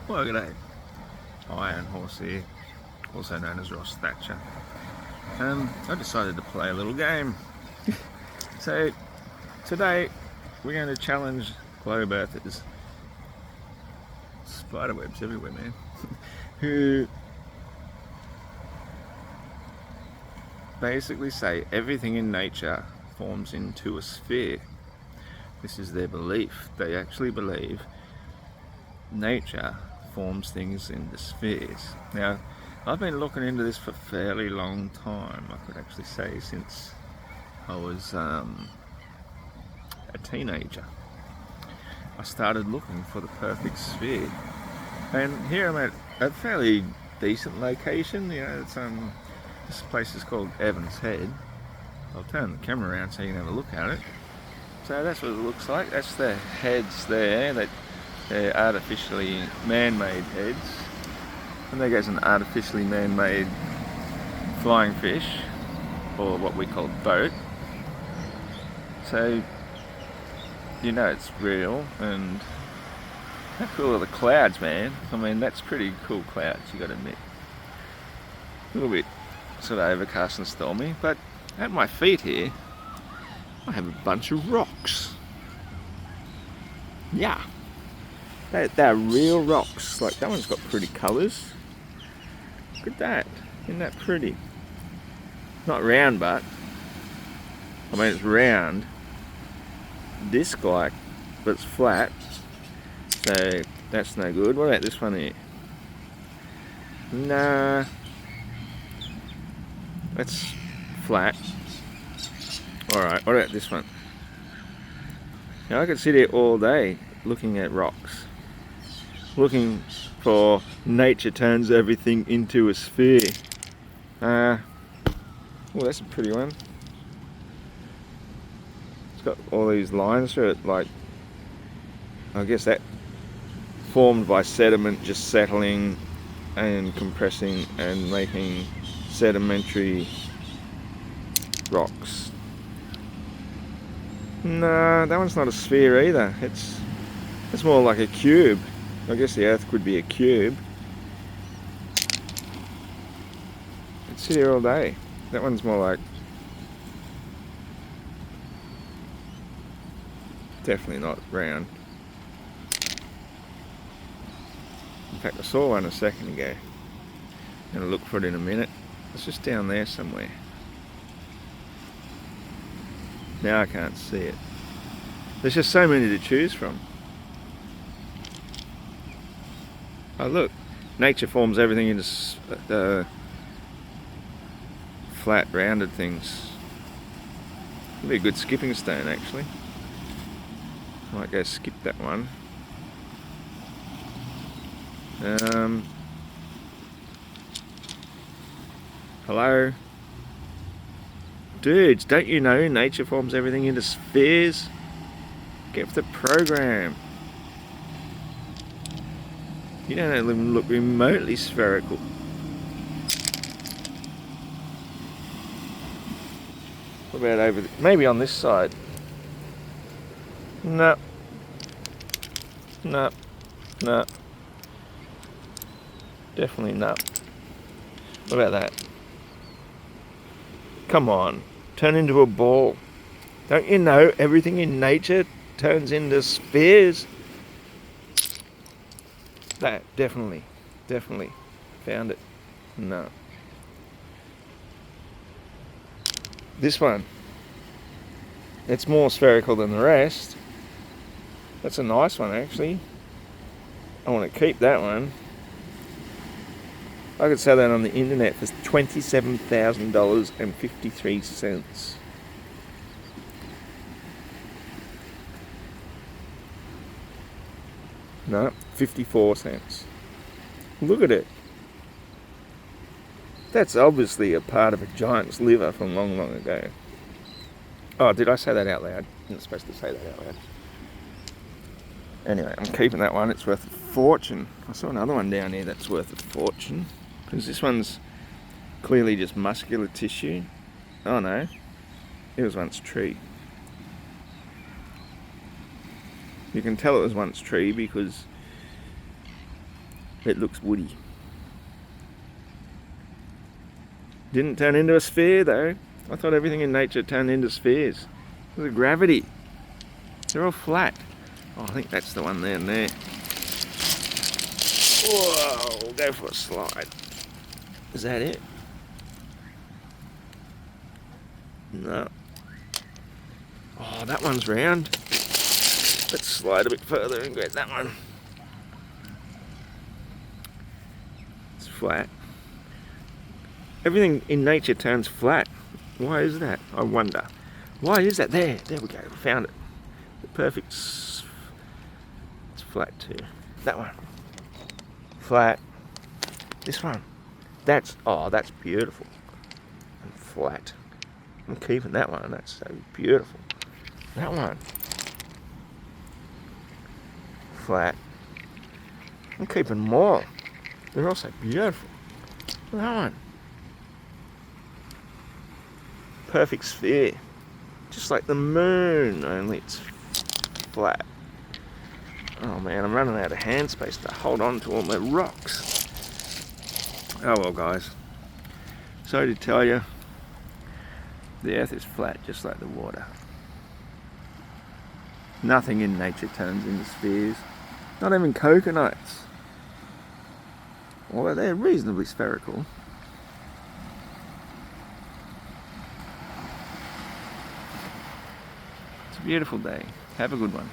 Well, g'day. Iron Horse here, also known as Ross Thatcher. I decided to play a little game. So today we're going to challenge globe earthers, spiderwebs everywhere, man, who basically say everything in nature forms into a sphere. This is their belief. They actually believe nature forms things into spheres. Now, I've been looking into this for a fairly long time. I could actually say since I was a teenager. I started looking for the perfect sphere, and here I'm at a fairly decent location. This place is called Evans Head. I'll turn the camera around so you can have a look at it. So that's what it looks like. That's the heads there. They're artificially man-made heads. And there goes an artificially man-made flying fish, or what we call boat. So you know it's real. And how cool are the clouds, man? I mean, that's pretty cool clouds, you gotta admit. A little bit sort of overcast and stormy, but at my feet here I have a bunch of rocks. Yeah, they're real rocks. Like, that one's got pretty colours. Look at that. Isn't that pretty? Not round, but I mean, it's round, disc-like, but it's flat. So that's no good. What about this one here? Nah, that's flat. Alright, what about this one? Now, I could sit here all day looking at rocks, looking for nature turns everything into a sphere. Oh, that's a pretty one. It's got all these lines through it, like, I guess that formed by sediment just settling and compressing and making sedimentary rocks. No, that one's not a sphere either. It's more like a cube. I guess the Earth could be a cube. I'd sit here all day. That one's more like, definitely not round. In fact, I saw one a second ago. I'm gonna look for it in a minute. It's just down there somewhere. Now I can't see it. There's just so many to choose from. Oh look, nature forms everything into flat, rounded things. It'd be a good skipping stone, actually. I might go skip that one. Hello? Dudes, don't you know nature forms everything into spheres? Get with the program. You don't even look remotely spherical. What about over there? Maybe on this side? No. No. No. Definitely not. What about that? Come on. Turn into a ball. Don't you know everything in nature turns into spheres? That, definitely found it. No. This one, it's more spherical than the rest. That's a nice one, actually. I want to keep that one. I could sell that on the internet for $27,000.53. No, 54 cents. Look at it. That's obviously a part of a giant's liver from long, long ago. Oh, did I say that out loud? I wasn't supposed to say that out loud. Anyway, I'm keeping that one. It's worth a fortune. I saw another one down here that's worth a fortune. Because this one's clearly just muscular tissue. Oh no, it was once tree. You can tell it was once tree because It looks woody. Didn't turn into a sphere though. I thought everything in nature turned into spheres. Look at gravity. They're all flat. Oh, I think that's the one there and there. Whoa, we'll go for a slide. Is that it? No. Oh, that one's round. Let's slide a bit further and get that one. It's flat. Everything in nature turns flat. Why is that? I wonder. Why is that? There we go. Found it. The perfect. It's flat too. That one. Flat. This one. That's beautiful. And flat. I'm keeping that one. That's so beautiful. That one. Flat. I'm keeping more. They're all so beautiful. Look at that one. Perfect sphere. Just like the moon, only it's flat. Oh man, I'm running out of hand space to hold on to all my rocks. Oh well guys, sorry to tell you, the earth is flat just like the water. Nothing in nature turns into spheres, not even coconuts. Although they're reasonably spherical. It's a beautiful day. Have a good one.